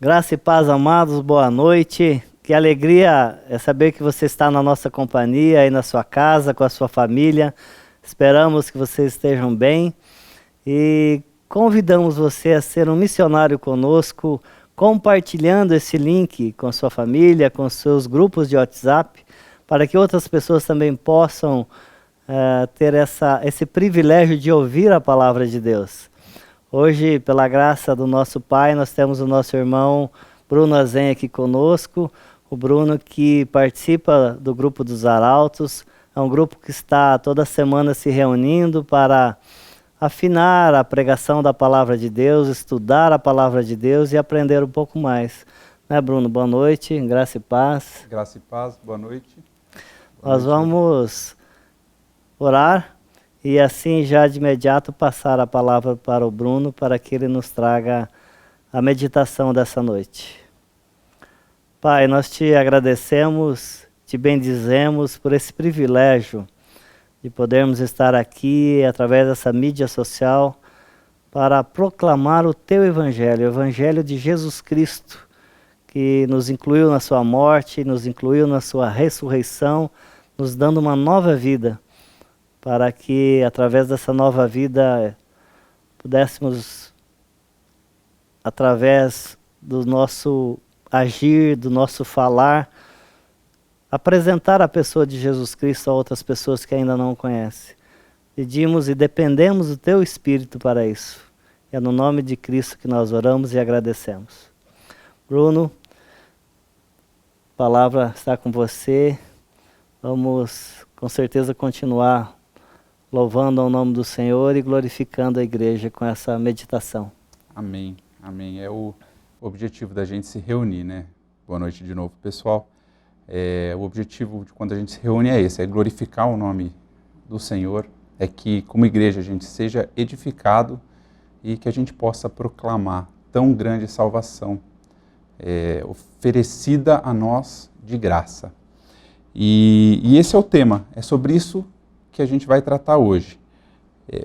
Graça e paz, amados, boa noite. Que alegria é saber que você está na nossa companhia, aí na sua casa, com a sua família. Esperamos que vocês estejam bem e convidamos você a ser um missionário conosco, compartilhando esse link com sua família, com seus grupos de WhatsApp, para que outras pessoas também possam ter esse privilégio de ouvir a palavra de Deus. Hoje, pela graça do nosso Pai, nós temos o nosso irmão Bruno Azen aqui conosco. O Bruno que participa do grupo dos Arautos. É um grupo que está toda semana se reunindo para afinar a pregação da palavra de Deus, estudar a palavra de Deus e aprender um pouco mais. Né, Bruno? Boa noite, graça e paz. Graça e paz, boa noite. Nós vamos orar. E assim, já de imediato, passar a palavra para o Bruno, para que ele nos traga a meditação dessa noite. Pai, nós te agradecemos, te bendizemos por esse privilégio de podermos estar aqui, através dessa mídia social, para proclamar o teu Evangelho, o Evangelho de Jesus Cristo, que nos incluiu na sua morte, nos incluiu na sua ressurreição, nos dando uma nova vida, para que, através dessa nova vida, pudéssemos, através do nosso agir, do nosso falar, apresentar a pessoa de Jesus Cristo a outras pessoas que ainda não o conhecem. Pedimos e dependemos do Teu Espírito para isso. É no nome de Cristo que nós oramos e agradecemos. Bruno, a palavra está com você. Vamos, com certeza, continuar louvando ao nome do Senhor e glorificando a igreja com essa meditação. Amém, amém. É o objetivo da gente se reunir, né? Boa noite de novo, pessoal. O objetivo de quando a gente se reúne é esse, é glorificar o nome do Senhor, é que como igreja a gente seja edificado e que a gente possa proclamar tão grande salvação oferecida a nós de graça. E esse é o tema, é sobre isso que a gente vai tratar hoje.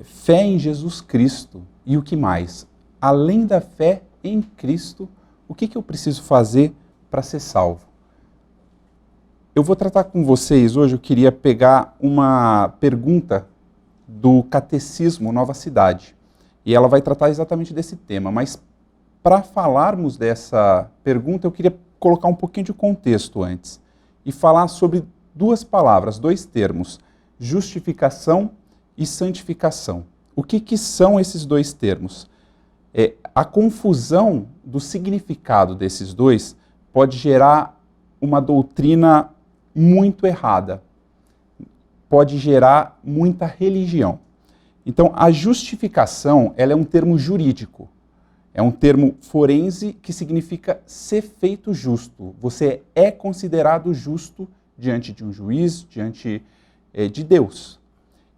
Fé em Jesus Cristo e o que mais? Além da fé em Cristo, o que eu preciso fazer para ser salvo? Eu vou tratar com vocês hoje, eu queria pegar uma pergunta do Catecismo Nova Cidade. E ela vai tratar exatamente desse tema, mas para falarmos dessa pergunta, eu queria colocar um pouquinho de contexto antes e falar sobre duas palavras, dois termos: justificação e santificação. O que são esses dois termos? A confusão do significado desses dois pode gerar uma doutrina muito errada, pode gerar muita religião. Então, a justificação, ela é um termo jurídico, é um termo forense que significa ser feito justo. Você é considerado justo diante de um juiz, diante de Deus.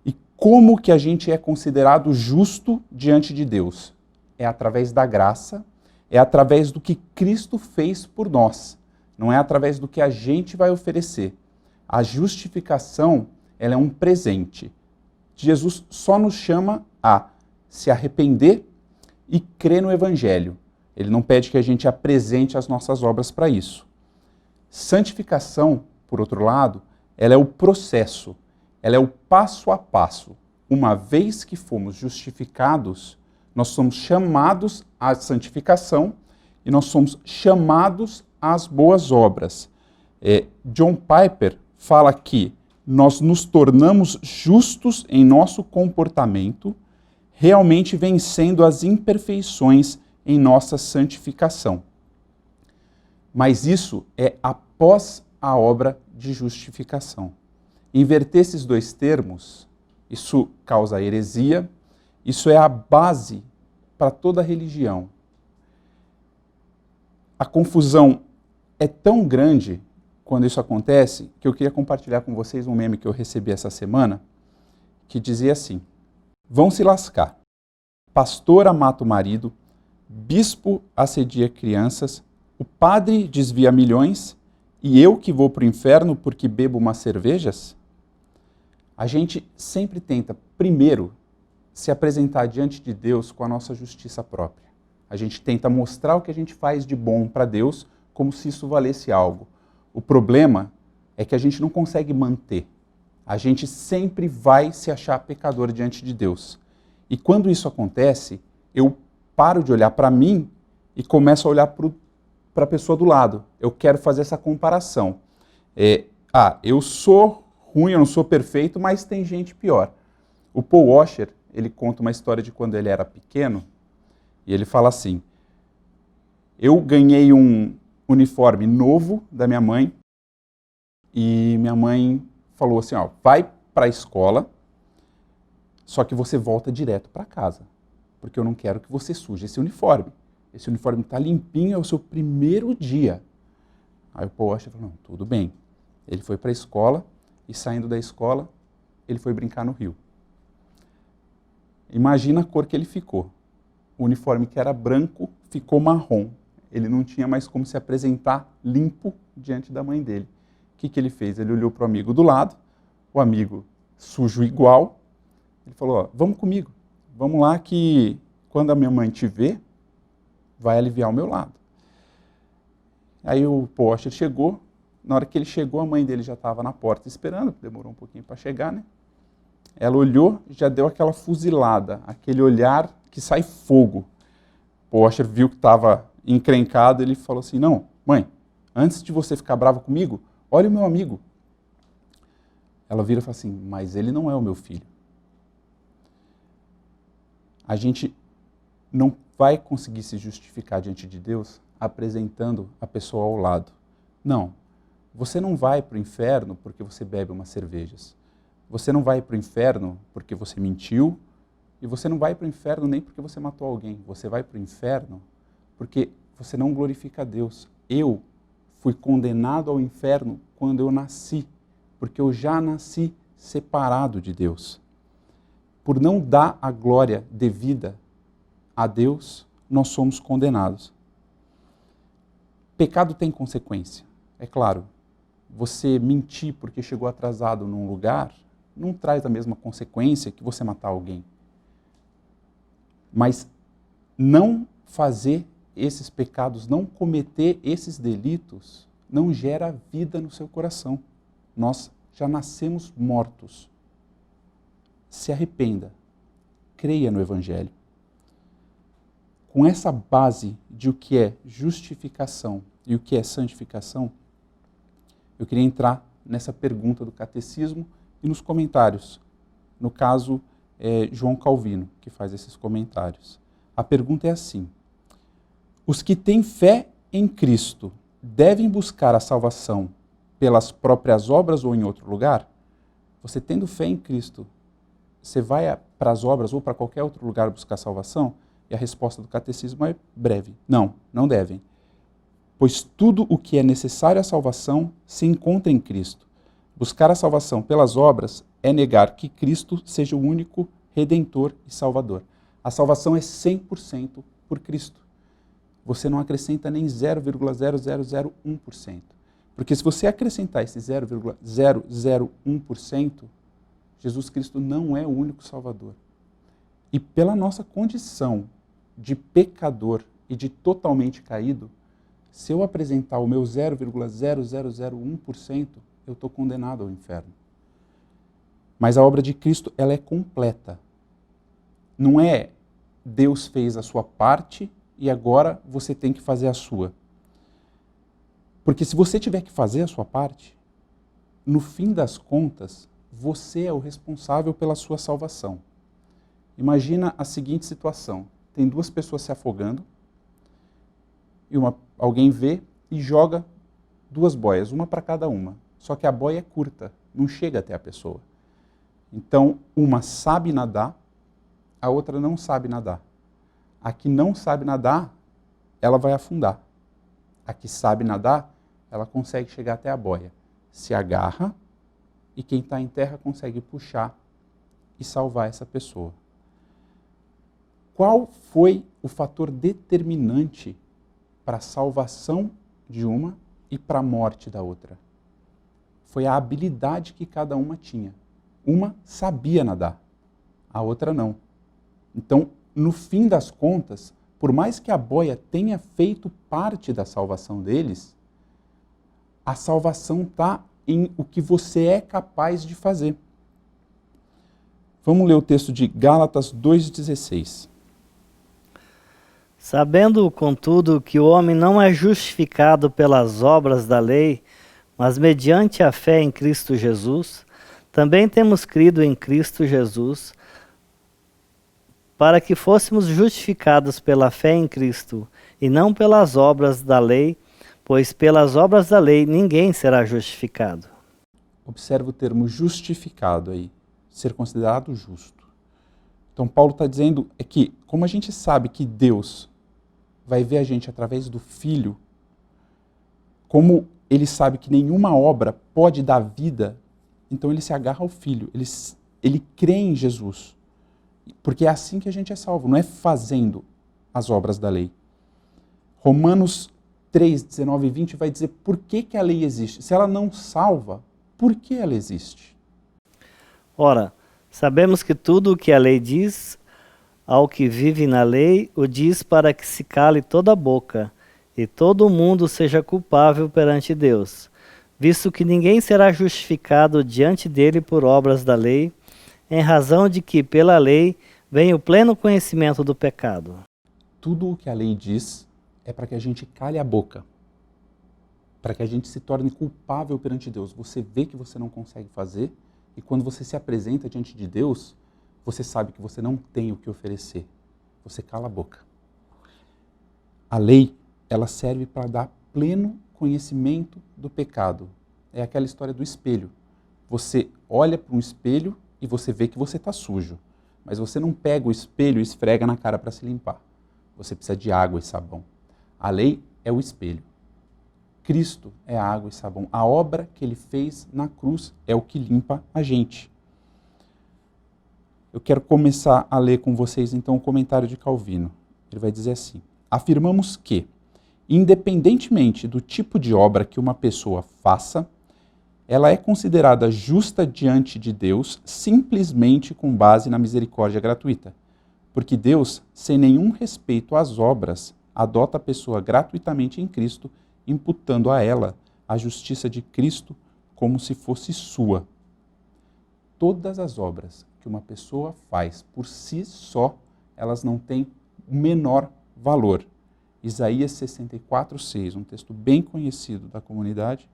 E como que a gente é considerado justo diante de Deus? É através da graça, é através do que Cristo fez por nós, não é através do que a gente vai oferecer. A justificação, ela é um presente. Jesus só nos chama a se arrepender e crer no Evangelho. Ele não pede que a gente apresente as nossas obras para isso. Santificação, por outro lado, ela é o processo, ela é o passo a passo. Uma vez que fomos justificados, nós somos chamados à santificação e nós somos chamados às boas obras. John Piper fala que nós nos tornamos justos em nosso comportamento, realmente vencendo as imperfeições em nossa santificação. Mas isso é após a obra de justificação. Inverter esses dois termos, isso causa heresia, isso é a base para toda religião. A confusão é tão grande quando isso acontece que eu queria compartilhar com vocês um meme que eu recebi essa semana, que dizia assim: vão se lascar. Pastora mata o marido, bispo assedia crianças, o padre desvia milhões e eu que vou para o inferno porque bebo umas cervejas? A gente sempre tenta, primeiro, se apresentar diante de Deus com a nossa justiça própria. A gente tenta mostrar o que a gente faz de bom para Deus como se isso valesse algo. O problema é que a gente não consegue manter. A gente sempre vai se achar pecador diante de Deus. E quando isso acontece, eu paro de olhar para mim e começo a olhar para a pessoa do lado. Eu quero fazer essa comparação. Eu sou ruim, eu não sou perfeito, mas tem gente pior. O Paul Washer, ele conta uma história de quando ele era pequeno, e ele fala assim: eu ganhei um uniforme novo da minha mãe, e minha mãe falou assim, vai para a escola, só que você volta direto para casa, porque eu não quero que você suje esse uniforme. Esse uniforme está limpinho, é o seu primeiro dia. Aí o Paul Washer falou, não, tudo bem. Ele foi para a escola, e saindo da escola, ele foi brincar no rio. Imagina a cor que ele ficou. O uniforme que era branco ficou marrom. Ele não tinha mais como se apresentar limpo diante da mãe dele. O que ele fez? Ele olhou para o amigo do lado, o amigo sujo igual. Ele falou, vamos comigo, vamos lá que quando a minha mãe te ver, vai aliviar o meu lado. Aí o Paul Washer chegou, na hora que ele chegou, a mãe dele já estava na porta esperando, demorou um pouquinho para chegar, né? Ela olhou, já deu aquela fuzilada, aquele olhar que sai fogo. O Paul Washer viu que estava encrencado, ele falou assim, não, mãe, antes de você ficar brava comigo, olha o meu amigo. Ela vira e fala assim, mas ele não é o meu filho. A gente não vai conseguir se justificar diante de Deus apresentando a pessoa ao lado. Não, você não vai para o inferno porque você bebe umas cervejas. Você não vai para o inferno porque você mentiu, e você não vai para o inferno nem porque você matou alguém. Você vai para o inferno porque você não glorifica a Deus. Eu fui condenado ao inferno quando eu nasci, porque eu já nasci separado de Deus. Por não dar a glória devida a Deus, nós somos condenados. Pecado tem consequência, é claro. Você mentir porque chegou atrasado num lugar não traz a mesma consequência que você matar alguém. Mas não fazer esses pecados, não cometer esses delitos, não gera vida no seu coração. Nós já nascemos mortos. Se arrependa, creia no Evangelho. Com essa base de o que é justificação e o que é santificação, eu queria entrar nessa pergunta do catecismo e nos comentários. No caso, João Calvino, que faz esses comentários. A pergunta é assim: os que têm fé em Cristo devem buscar a salvação pelas próprias obras ou em outro lugar? Você tendo fé em Cristo, você vai para as obras ou para qualquer outro lugar buscar salvação? E a resposta do catecismo é breve. Não, não devem. Pois tudo o que é necessário à salvação se encontra em Cristo. Buscar a salvação pelas obras é negar que Cristo seja o único Redentor e Salvador. A salvação é 100% por Cristo. Você não acrescenta nem 0,0001%. Porque se você acrescentar esse 0,001%, Jesus Cristo não é o único Salvador. E pela nossa condição de pecador e de totalmente caído, se eu apresentar o meu 0,0001%, eu estou condenado ao inferno. Mas a obra de Cristo, ela é completa. Não é Deus fez a sua parte e agora você tem que fazer a sua. Porque se você tiver que fazer a sua parte, no fim das contas, você é o responsável pela sua salvação. Imagina a seguinte situação. Tem duas pessoas se afogando e alguém vê e joga duas boias, uma para cada uma. Só que a boia é curta, não chega até a pessoa. Então, uma sabe nadar, a outra não sabe nadar. A que não sabe nadar, ela vai afundar. A que sabe nadar, ela consegue chegar até a boia. Se agarra e quem está em terra consegue puxar e salvar essa pessoa. Qual foi o fator determinante para a salvação de uma e para a morte da outra? Foi a habilidade que cada uma tinha. Uma sabia nadar, a outra não. Então, no fim das contas, por mais que a boia tenha feito parte da salvação deles, a salvação está em o que você é capaz de fazer. Vamos ler o texto de Gálatas 2,16. Sabendo, contudo, que o homem não é justificado pelas obras da lei, mas mediante a fé em Cristo Jesus, também temos crido em Cristo Jesus, para que fôssemos justificados pela fé em Cristo, e não pelas obras da lei, pois pelas obras da lei ninguém será justificado. Observa o termo justificado aí, ser considerado justo. Então Paulo está dizendo que, como a gente sabe que Deus vai ver a gente através do Filho, como ele sabe que nenhuma obra pode dar vida, então ele se agarra ao Filho, ele crê em Jesus. Porque é assim que a gente é salvo, não é fazendo as obras da lei. Romanos 3, 19 e 20 vai dizer por que a lei existe. Se ela não salva, por que ela existe? Ora, sabemos que tudo o que a lei diz ao que vive na lei, o diz para que se cale toda a boca, e todo mundo seja culpável perante Deus, visto que ninguém será justificado diante dele por obras da lei, em razão de que, pela lei, vem o pleno conhecimento do pecado. Tudo o que a lei diz é para que a gente cale a boca, para que a gente se torne culpável perante Deus. Você vê que você não consegue fazer, e quando você se apresenta diante de Deus, você sabe que você não tem o que oferecer. Você cala a boca. A lei, ela serve para dar pleno conhecimento do pecado. É aquela história do espelho. Você olha para um espelho e você vê que você está sujo. Mas você não pega o espelho e esfrega na cara para se limpar. Você precisa de água e sabão. A lei é o espelho. Cristo é a água e sabão. A obra que ele fez na cruz é o que limpa a gente. Eu quero começar a ler com vocês então o comentário de Calvino. Ele vai dizer assim: afirmamos que, independentemente do tipo de obra que uma pessoa faça, ela é considerada justa diante de Deus simplesmente com base na misericórdia gratuita. Porque Deus, sem nenhum respeito às obras, adota a pessoa gratuitamente em Cristo, imputando a ela a justiça de Cristo como se fosse sua. Todas as obras que uma pessoa faz por si só, elas não têm o menor valor. Isaías 64:6, um texto bem conhecido da comunidade.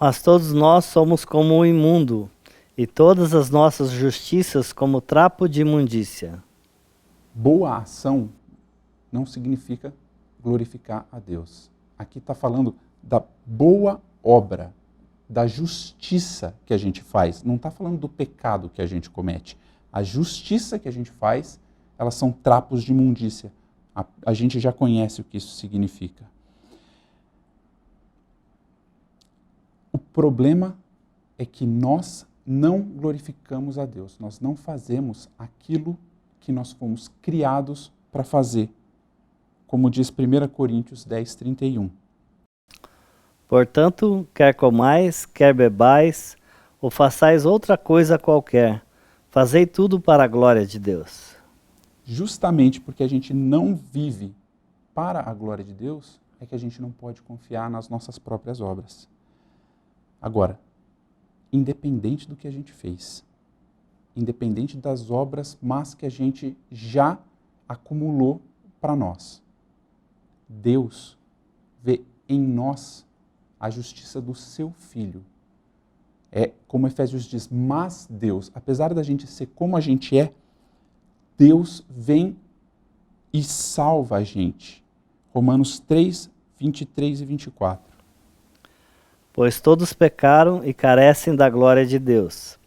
Mas todos nós somos como o imundo, e todas as nossas justiças como trapo de imundícia. Boa ação não significa glorificar a Deus. Aqui está falando da boa obra, da justiça que a gente faz. Não está falando do pecado que a gente comete. A justiça que a gente faz, elas são trapos de imundícia. A gente já conhece o que isso significa. O problema é que nós não glorificamos a Deus. Nós não fazemos aquilo que nós fomos criados para fazer. Como diz 1 Coríntios 10:31. Portanto, quer comais, quer bebais, ou façais outra coisa qualquer, fazei tudo para a glória de Deus. Justamente porque a gente não vive para a glória de Deus, é que a gente não pode confiar nas nossas próprias obras. Agora, independente do que a gente fez, independente das obras más que a gente já acumulou para nós, Deus vê em nós a justiça do seu Filho. É como Efésios diz, mas Deus, apesar da gente ser como a gente é, Deus vem e salva a gente. Romanos 3, 23 e 24. Pois todos pecaram e carecem da glória de Deus,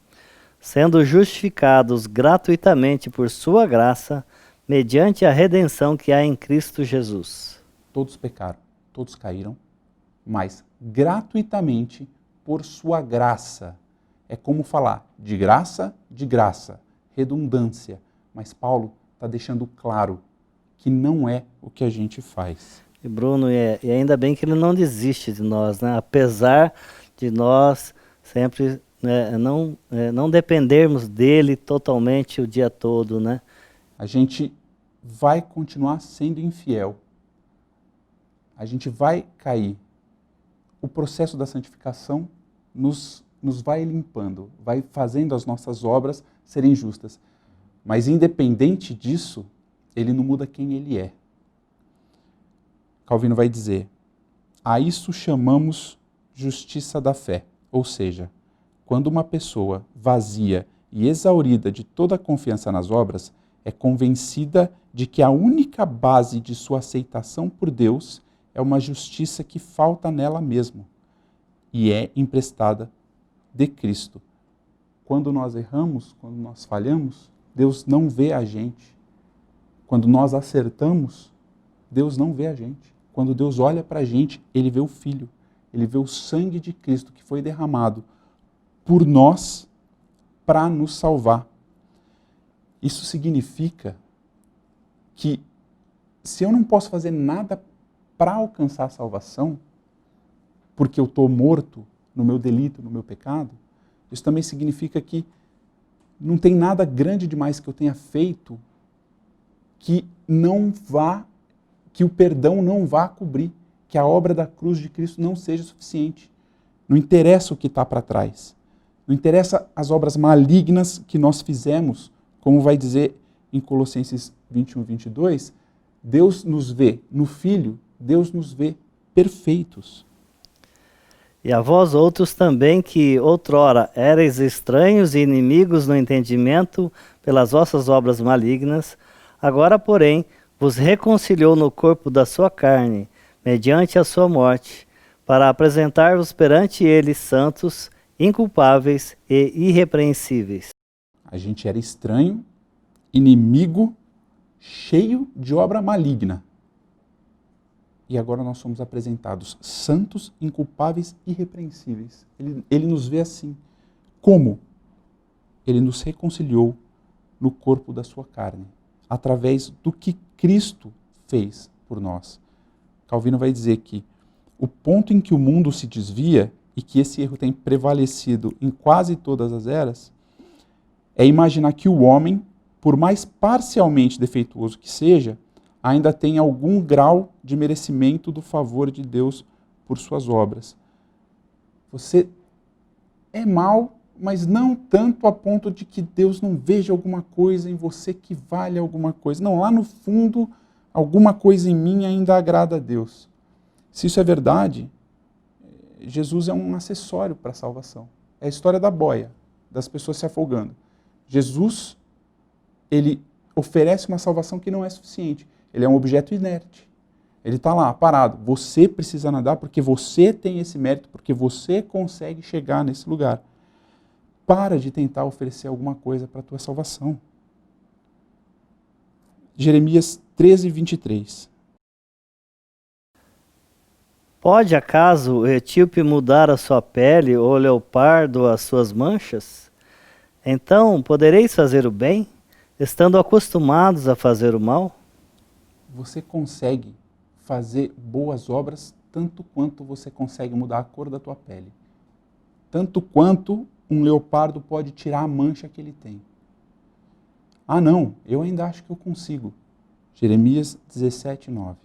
sendo justificados gratuitamente por sua graça, mediante a redenção que há em Cristo Jesus. Todos pecaram, todos caíram, mas gratuitamente por sua graça. É como falar de graça, redundância. Mas Paulo está deixando claro que não é o que a gente faz. E Bruno, e ainda bem que ele não desiste de nós, né? Apesar de nós sempre não dependermos dele totalmente o dia todo, né? A gente vai continuar sendo infiel. A gente vai cair. O processo da santificação nos vai limpando, vai fazendo as nossas obras serem justas. Mas independente disso, ele não muda quem ele é. Calvino vai dizer, a isso chamamos justiça da fé. Ou seja, quando uma pessoa vazia e exaurida de toda a confiança nas obras, é convencida de que a única base de sua aceitação por Deus é uma justiça que falta nela mesmo e é emprestada de Cristo. Quando nós erramos, quando nós falhamos, Deus não vê a gente. Quando nós acertamos, Deus não vê a gente. Quando Deus olha para a gente, Ele vê o Filho. Ele vê o sangue de Cristo que foi derramado por nós para nos salvar. Isso significa que se eu não posso fazer nada para alcançar a salvação, porque eu estou morto no meu delito, no meu pecado, isso também significa que não tem nada grande demais que eu tenha feito que o perdão não vá cobrir, que a obra da cruz de Cristo não seja suficiente. Não interessa o que está para trás. Não interessa as obras malignas que nós fizemos, como vai dizer em Colossenses 21, 22, Deus nos vê no Filho, Deus nos vê perfeitos. E a vós outros também que outrora erais estranhos e inimigos no entendimento pelas vossas obras malignas, agora, porém, vos reconciliou no corpo da sua carne, mediante a sua morte, para apresentar-vos perante ele santos, inculpáveis e irrepreensíveis. A gente era estranho, inimigo, cheio de obra maligna. E agora nós somos apresentados santos, inculpáveis e irrepreensíveis. Ele nos vê assim. Como? Ele nos reconciliou no corpo da sua carne, através do que Cristo fez por nós. Calvino vai dizer que o ponto em que o mundo se desvia, e que esse erro tem prevalecido em quase todas as eras, é imaginar que o homem, por mais parcialmente defeituoso que seja, ainda tem algum grau de merecimento do favor de Deus por suas obras. Você é mau, mas não tanto a ponto de que Deus não veja alguma coisa em você que vale alguma coisa. Não, lá no fundo, alguma coisa em mim ainda agrada a Deus. Se isso é verdade, Jesus é um acessório para a salvação. É a história da boia, das pessoas se afogando. Jesus, ele oferece uma salvação que não é suficiente. Ele é um objeto inerte. Ele está lá, parado. Você precisa nadar porque você tem esse mérito, porque você consegue chegar nesse lugar. Para de tentar oferecer alguma coisa para a tua salvação. Jeremias 13, 23. Pode acaso o etíope mudar a sua pele ou o leopardo as suas manchas? Então podereis fazer o bem, estando acostumados a fazer o mal? Você consegue fazer boas obras tanto quanto você consegue mudar a cor da tua pele. Tanto quanto um leopardo pode tirar a mancha que ele tem. Ah não, eu ainda acho que eu consigo. Jeremias 17, 9.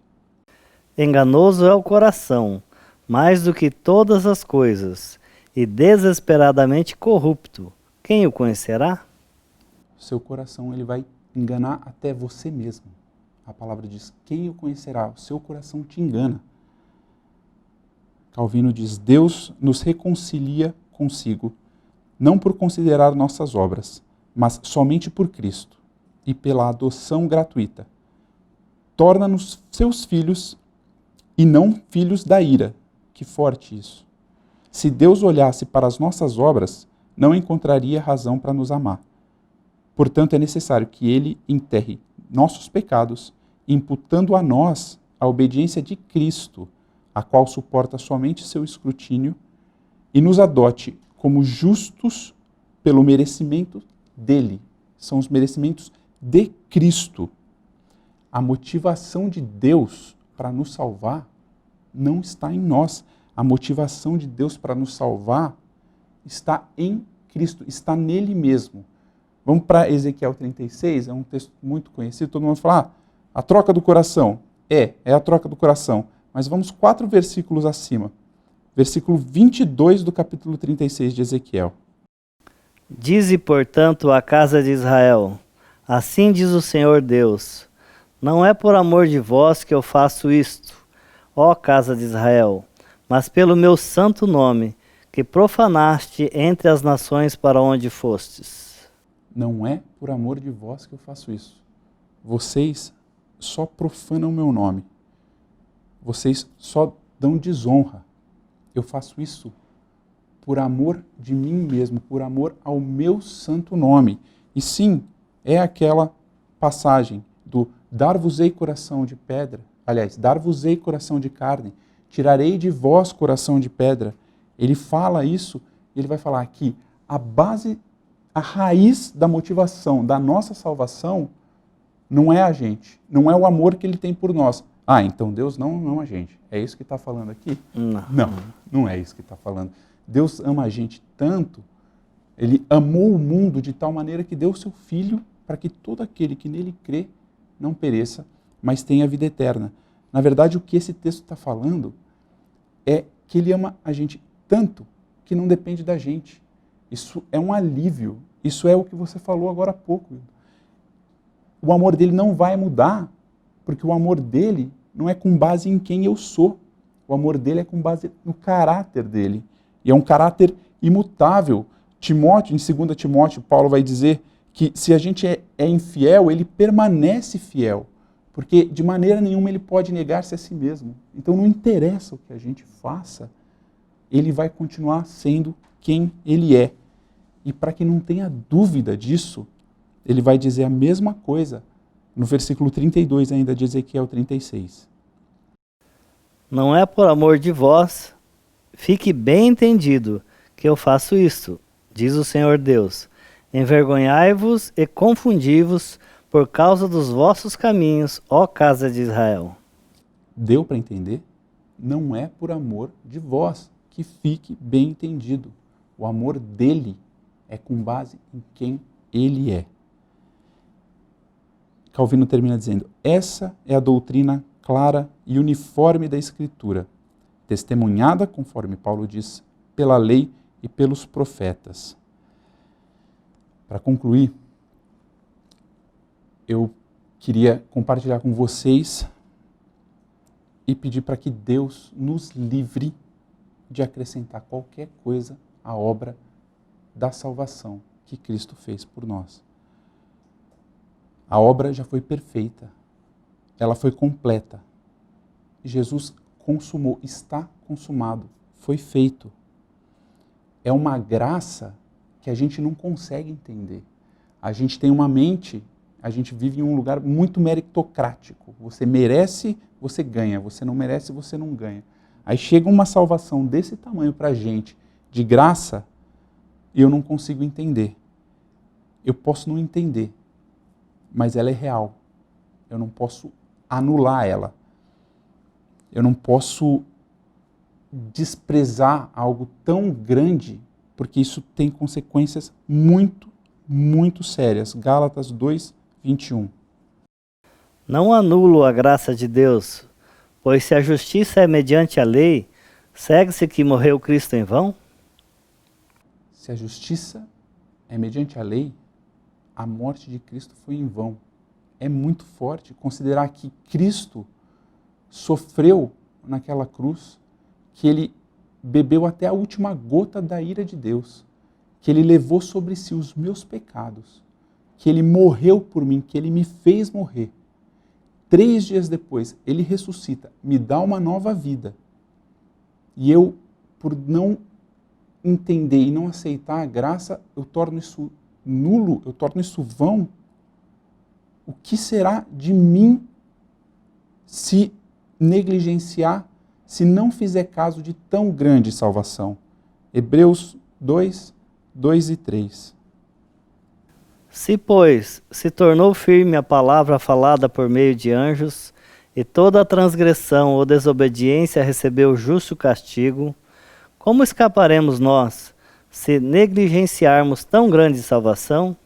Enganoso é o coração, mais do que todas as coisas, e desesperadamente corrupto. Quem o conhecerá? Seu coração ele vai enganar até você mesmo. A palavra diz, quem o conhecerá? O seu coração te engana. Calvino diz, Deus nos reconcilia consigo, não por considerar nossas obras, mas somente por Cristo e pela adoção gratuita. Torna-nos seus filhos e não filhos da ira. Que forte isso. Se Deus olhasse para as nossas obras, não encontraria razão para nos amar. Portanto, é necessário que Ele enterre nossos pecados, imputando a nós a obediência de Cristo, a qual suporta somente seu escrutínio, e nos adote como justos pelo merecimento dele. São os merecimentos de Cristo. A motivação de Deus para nos salvar não está em nós. A motivação de Deus para nos salvar está em Cristo, está nele mesmo. Vamos para Ezequiel 36, é um texto muito conhecido, todo mundo fala, A troca do coração? É a troca do coração. Mas vamos 4 versículos acima. Versículo 22 do capítulo 36 de Ezequiel. Dize, portanto, à casa de Israel, assim diz o Senhor Deus, não é por amor de vós que eu faço isto, ó casa de Israel, mas pelo meu santo nome, que profanaste entre as nações para onde fostes. Não é por amor de vós que eu faço isso. Vocês só profanam o meu nome. Vocês só dão desonra. Eu faço isso por amor de mim mesmo, por amor ao meu santo nome. E sim, é aquela passagem do dar-vos-ei coração de pedra, aliás, dar-vos-ei coração de carne, tirarei de vós coração de pedra. Ele fala isso, ele vai falar que a base, a raiz da motivação da nossa salvação não é a gente, não é o amor que ele tem por nós. Ah, então Deus não ama a gente. É isso que está falando aqui? Não é isso que está falando. Deus ama a gente tanto, ele amou o mundo de tal maneira que deu o seu Filho para que todo aquele que nele crê não pereça, mas tenha vida eterna. Na verdade, o que esse texto está falando é que ele ama a gente tanto que não depende da gente. Isso é um alívio. Isso é o que você falou agora há pouco. O amor dele não vai mudar, porque o amor dele não é com base em quem eu sou. O amor dele é com base no caráter dele. E é um caráter imutável. Timóteo, em 2 Timóteo, Paulo vai dizer que se a gente é infiel, ele permanece fiel. Porque de maneira nenhuma ele pode negar-se a si mesmo. Então não interessa o que a gente faça, ele vai continuar sendo quem ele é. E para que não tenha dúvida disso, ele vai dizer a mesma coisa no versículo 32 ainda de Ezequiel 36. Não é por amor de vós, fique bem entendido que eu faço isto, diz o Senhor Deus. Envergonhai-vos e confundi-vos por causa dos vossos caminhos, ó casa de Israel. Deu para entender? Não é por amor de vós, que fique bem entendido. O amor dele é com base em quem ele é. Calvino termina dizendo, essa é a doutrina clara e uniforme da Escritura, testemunhada, conforme Paulo diz, pela lei e pelos profetas. Para concluir, eu queria compartilhar com vocês e pedir para que Deus nos livre de acrescentar qualquer coisa à obra da salvação que Cristo fez por nós. A obra já foi perfeita, ela foi completa. Jesus consumou, está consumado, foi feito. É uma graça que a gente não consegue entender. A gente tem uma mente, a gente vive em um lugar muito meritocrático. Você merece, você ganha. Você não merece, você não ganha. Aí chega uma salvação desse tamanho para a gente, de graça, e eu não consigo entender. Eu posso não entender, mas ela é real. Eu não posso anular ela. Eu não posso desprezar algo tão grande, porque isso tem consequências muito, muito sérias. Gálatas 2, 21. Não anulo a graça de Deus, pois se a justiça é mediante a lei, segue-se que morreu Cristo em vão? Se a justiça é mediante a lei, a morte de Cristo foi em vão. É muito forte considerar que Cristo sofreu naquela cruz, que ele bebeu até a última gota da ira de Deus, que ele levou sobre si os meus pecados, que ele morreu por mim, que ele me fez morrer. 3 dias depois, ele ressuscita, me dá uma nova vida. E eu, por não entender e não aceitar a graça, eu torno isso nulo, eu torno isso vão. O que será de mim se negligenciar, se não fizer caso de tão grande salvação? Hebreus 2, 2 e 3. Se, pois, se tornou firme a palavra falada por meio de anjos, e toda a transgressão ou desobediência recebeu justo castigo, como escaparemos nós, se negligenciarmos tão grande salvação,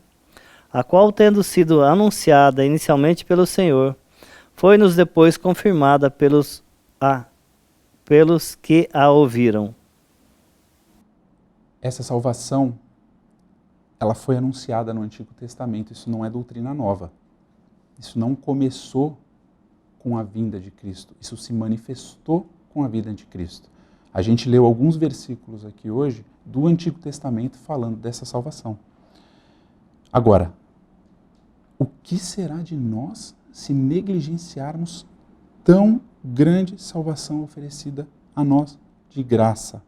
a qual, tendo sido anunciada inicialmente pelo Senhor, foi-nos depois confirmada pelos que a ouviram. Essa salvação, ela foi anunciada no Antigo Testamento, isso não é doutrina nova. Isso não começou com a vinda de Cristo, isso se manifestou com a vida de Cristo. A gente leu alguns versículos aqui hoje do Antigo Testamento falando dessa salvação. Agora, o que será de nós se negligenciarmos tão grande salvação oferecida a nós de graça?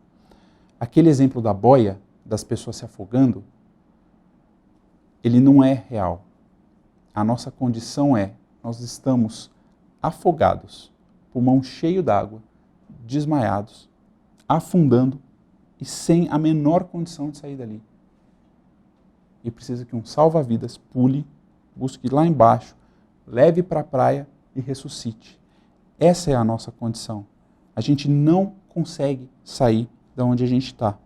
Aquele exemplo da boia, das pessoas se afogando, ele não é real. A nossa condição é, nós estamos afogados, pulmão cheio d'água, desmaiados, afundando e sem a menor condição de sair dali. E precisa que um salva-vidas pule, busque lá embaixo, leve para a praia e ressuscite. Essa é a nossa condição. A gente não consegue sair de onde a gente está.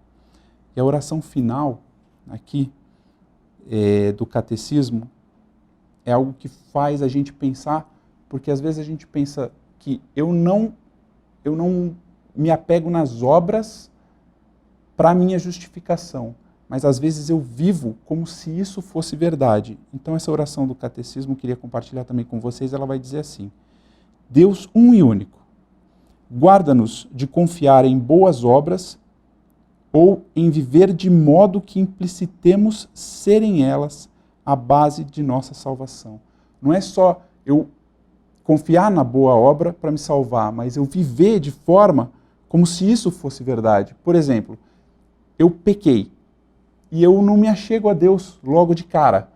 E a oração final aqui do catecismo é algo que faz a gente pensar, porque às vezes a gente pensa que eu não me apego nas obras para a minha justificação, mas às vezes eu vivo como se isso fosse verdade. Então essa oração do catecismo eu queria compartilhar também com vocês, ela vai dizer assim: Deus um e único, guarda-nos de confiar em boas obras ou em viver de modo que implicitemos serem elas a base de nossa salvação. Não é só eu confiar na boa obra para me salvar, mas eu viver de forma como se isso fosse verdade. Por exemplo, eu pequei e eu não me achego a Deus logo de cara.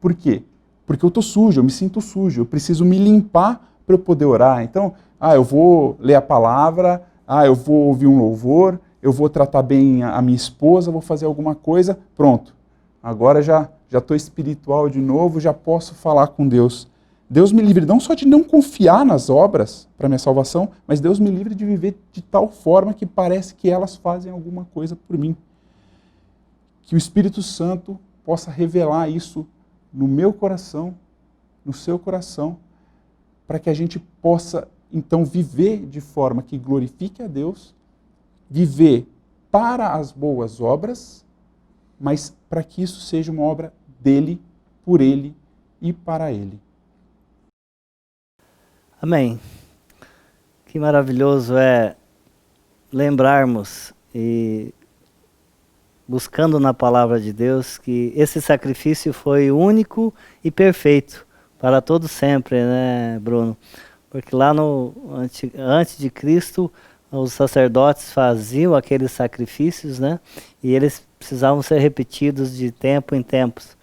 Por quê? Porque eu estou sujo, eu me sinto sujo, eu preciso me limpar para eu poder orar. Então, eu vou ler a palavra, eu vou ouvir um louvor, eu vou tratar bem a minha esposa, vou fazer alguma coisa, pronto. Agora já estou espiritual de novo, já posso falar com Deus. Deus me livre não só de não confiar nas obras para minha salvação, mas Deus me livre de viver de tal forma que parece que elas fazem alguma coisa por mim. Que o Espírito Santo possa revelar isso no meu coração, no seu coração, para que a gente possa, então, viver de forma que glorifique a Deus, viver para as boas obras, mas para que isso seja uma obra dele, por ele e para ele. Amém. Que maravilhoso é lembrarmos e buscando na palavra de Deus que esse sacrifício foi único e perfeito para todo sempre, né, Bruno? Porque lá antes de Cristo, os sacerdotes faziam aqueles sacrifícios, né? E eles precisavam ser repetidos de tempo em tempos.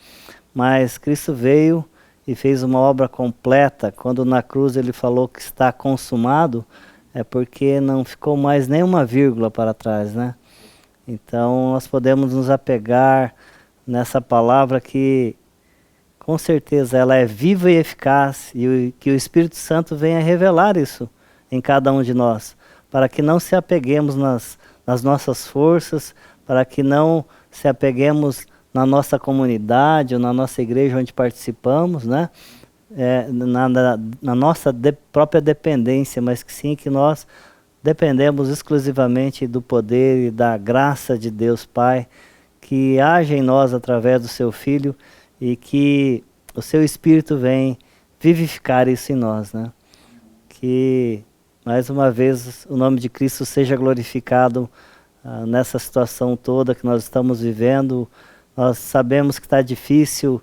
Mas Cristo veio e fez uma obra completa. Quando na cruz ele falou que está consumado, é porque não ficou mais nenhuma vírgula para trás, né? Então nós podemos nos apegar nessa palavra que com certeza ela é viva e eficaz, e que o Espírito Santo venha revelar isso em cada um de nós, para que não se apeguemos nas nossas forças, para que não se apeguemos na nossa comunidade ou na nossa igreja onde participamos, né? Na nossa própria dependência, mas que sim, que nós dependemos exclusivamente do poder e da graça de Deus Pai, que age em nós através do seu Filho e que o seu Espírito vem vivificar isso em nós, né? Que, mais uma vez, o nome de Cristo seja glorificado nessa situação toda que nós estamos vivendo. Nós sabemos que está difícil,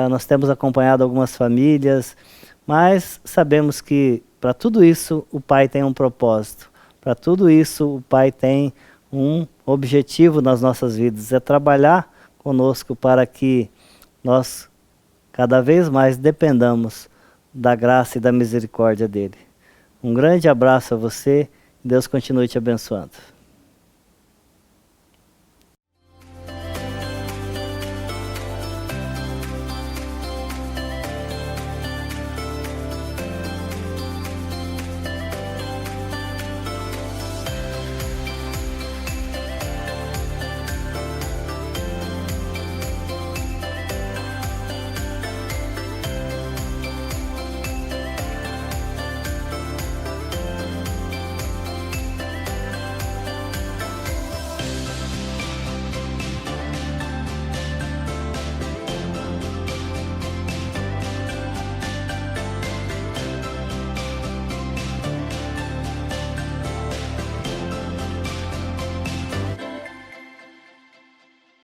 nós temos acompanhado algumas famílias, mas sabemos que para tudo isso o Pai tem um propósito. Para tudo isso o Pai tem um objetivo nas nossas vidas, é trabalhar conosco para que nós cada vez mais dependamos da graça e da misericórdia dele. Um grande abraço a você, Deus continue te abençoando.